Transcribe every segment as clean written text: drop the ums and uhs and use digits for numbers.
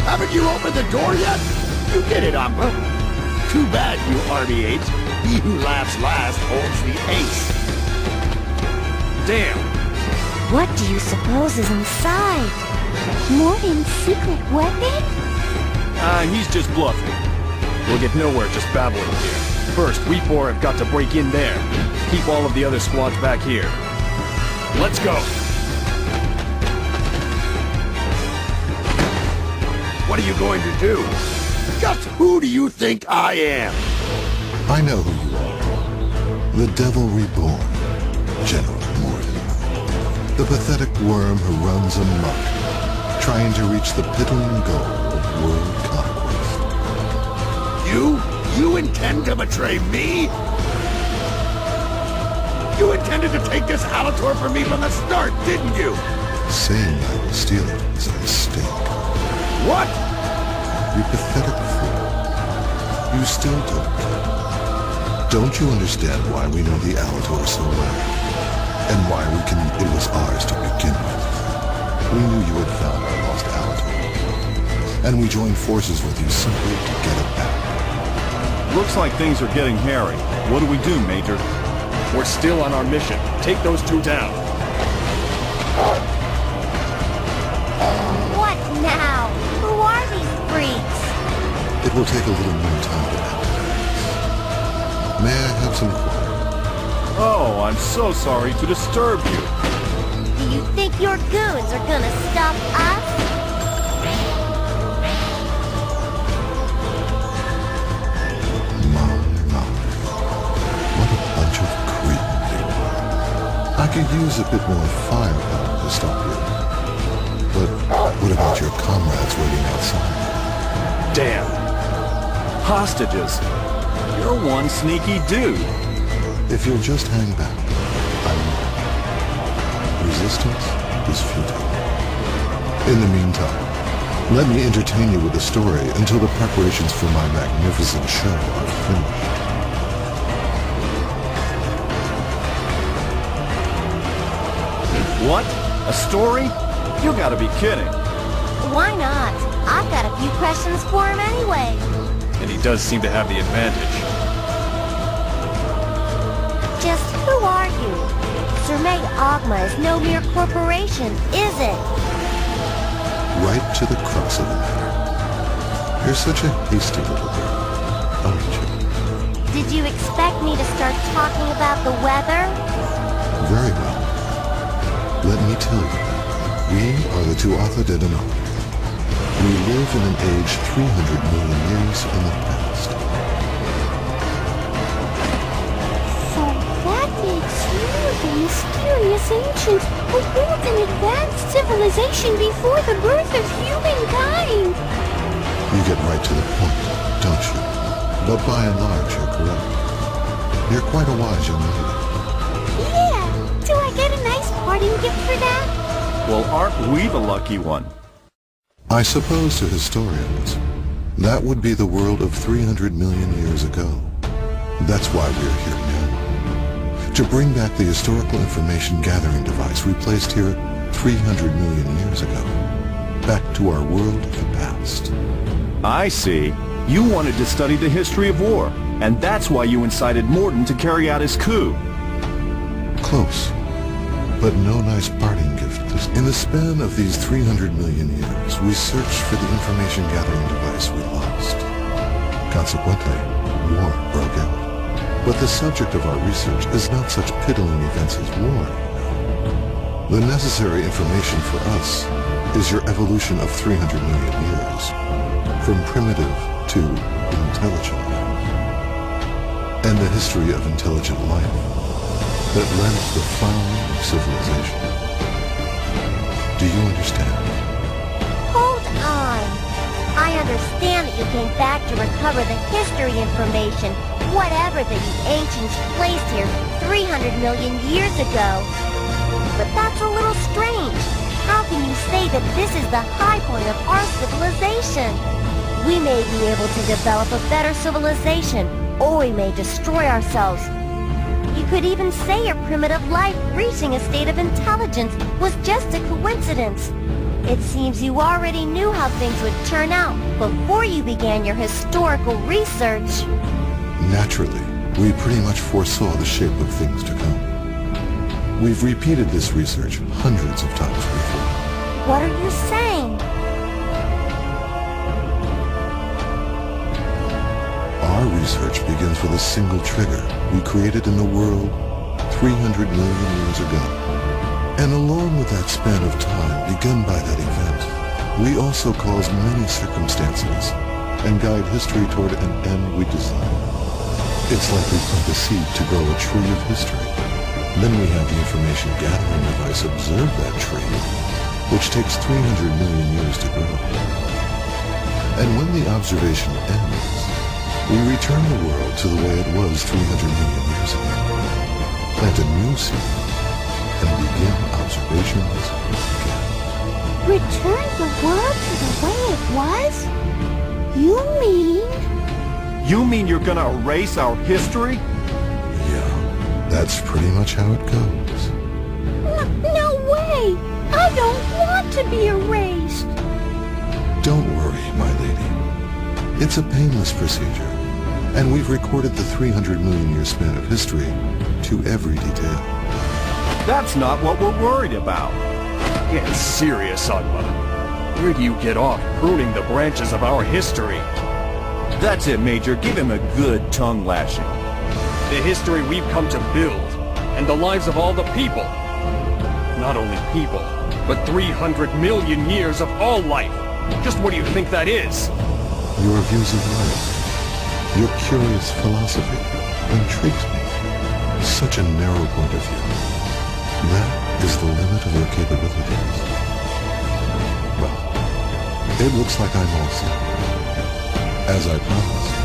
Haven't you opened the door yet? You get it, Ampa. Too bad, you RB8. He who laughs last holds the ace. Damn. What do you suppose is inside? Morden's secret weapon? He's just bluffing. We'll get nowhere just babbling here. First, we four have got to break in there. Keep all of the other squads back here. Let's go! What are you going to do? Just who do you think I am? I know who you are. The Devil Reborn, General Morden. The pathetic worm who runs amok, trying to reach the piddling goal of world conquest. You intend to betray me? You intended to take this Alator from me from the start, didn't you? Saying I will steal it is a mistake. What? You pathetic fool. You still don't care. Don't you understand why we know the Alator so well? And why it was ours to begin with? We knew you had found our lost Alator. And we joined forces with you simply to get it back. Looks like things are getting hairy. What do we do, Major? We're still on our mission. Take those two down. What now? Who are these freaks? It will take a little more time to activate. May I have some quiet? Oh, I'm so sorry to disturb you. Do you think your goons are gonna stop us? I could use a bit more firepower to stop you. But what about your comrades waiting outside? Damn. Hostages. You're one sneaky dude. If you'll just hang back, I will. Resistance is futile. In the meantime, let me entertain you with a story until the preparations for my magnificent show are finished. What? A story? You gotta be kidding. Why not? I've got a few questions for him anyway. And he does seem to have the advantage. Just who are you? Surmay Ogma is no mere corporation, is it? Right to the crux of the matter. You're such a hasty little girl, aren't you? Did you expect me to start talking about the weather? Very well. Let me tell you, we are the Tuatha De Danann. We live in an age 300 million years in the past. So that makes you the mysterious ancient who built an advanced civilization before the birth of humankind. You get right to the point, don't you? But by and large, you're correct. You're quite a wise young lady. Yeah, do I get a nice parting gift for that? Well, aren't we the lucky one? I suppose to historians, that would be the world of 300 million years ago. That's why we're here now. To bring back the historical information gathering device we placed here 300 million years ago. Back to our world of the past. I see. You wanted to study the history of war, and that's why you incited Morden to carry out his coup. Close, but no nice parting gift. In the span of these 300 million years, we searched for the information gathering device we lost. Consequently, war broke out. But the subject of our research is not such piddling events as war, no. The necessary information for us is your evolution of 300 million years, from primitive to intelligent, and the history of intelligent life that led to the flowering of civilization. Do you understand? Hold on. I understand that you came back to recover the history information, whatever the ancients placed here 300 million years ago. But that's a little strange. How can you say that this is the high point of our civilization? We may be able to develop a better civilization, or we may destroy ourselves. You could even say your primitive life reaching a state of intelligence was just a coincidence. It seems you already knew how things would turn out before you began your historical research. Naturally, we pretty much foresaw the shape of things to come. We've repeated this research hundreds of times before. What are you saying? Our research begins with a single trigger we created in the world 300 million years ago. And along with that span of time begun by that event, we also cause many circumstances and guide history toward an end we desire. It's like we plant a seed to grow a tree of history. Then we have the information gathering device observe that tree, which takes 300 million years to grow. And when the observation ends, we return the world to the way it was 300 million years ago, plant a new seed, and begin observations again. Return the world to the way it was? You mean you're gonna erase our history? Yeah, that's pretty much how it goes. No way! I don't want to be erased! Don't worry, my lady. It's a painless procedure, and we've recorded the 300 million year span of history to every detail. That's not what we're worried about. Get serious, Agma. Where do you get off pruning the branches of our history? That's it, Major. Give him a good tongue lashing. The history we've come to build, and the lives of all the people. Not only people, but 300 million years of all life. Just what do you think that is? Your views of life, your curious philosophy, intrigues me. Such a narrow point of view. That is the limit of your capabilities. Well, it looks like I'm all set. As I promised,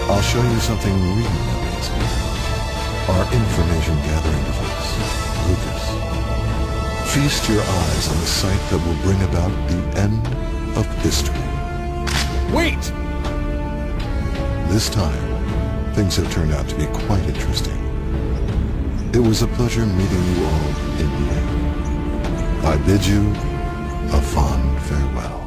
I'll show you something really amazing. Our information gathering device, Lucas. Feast your eyes on the sight that will bring about the end of history. Wait! This time, things have turned out to be quite interesting. It was a pleasure meeting you all in the end. I bid you a fond farewell.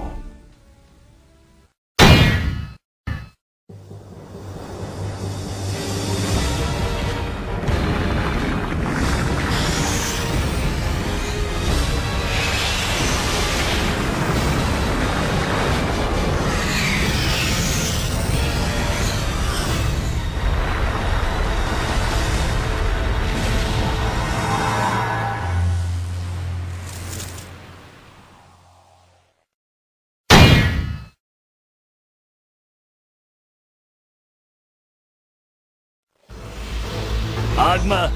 Agma,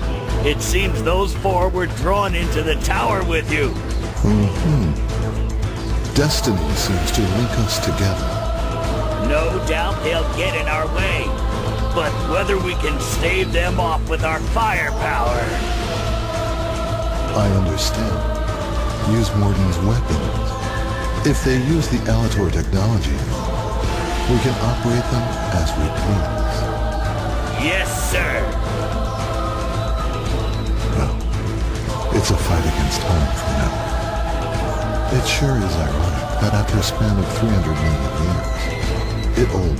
it seems those four were drawn into the tower with you. Destiny seems to link us together. No doubt they'll get in our way, but whether we can stave them off with our firepower... I understand. Use Morden's weapons. If they use the Alator technology, we can operate them as we please. Yes, sir. It's a fight against time for now. It sure is ironic that after a span of 300 million years, it all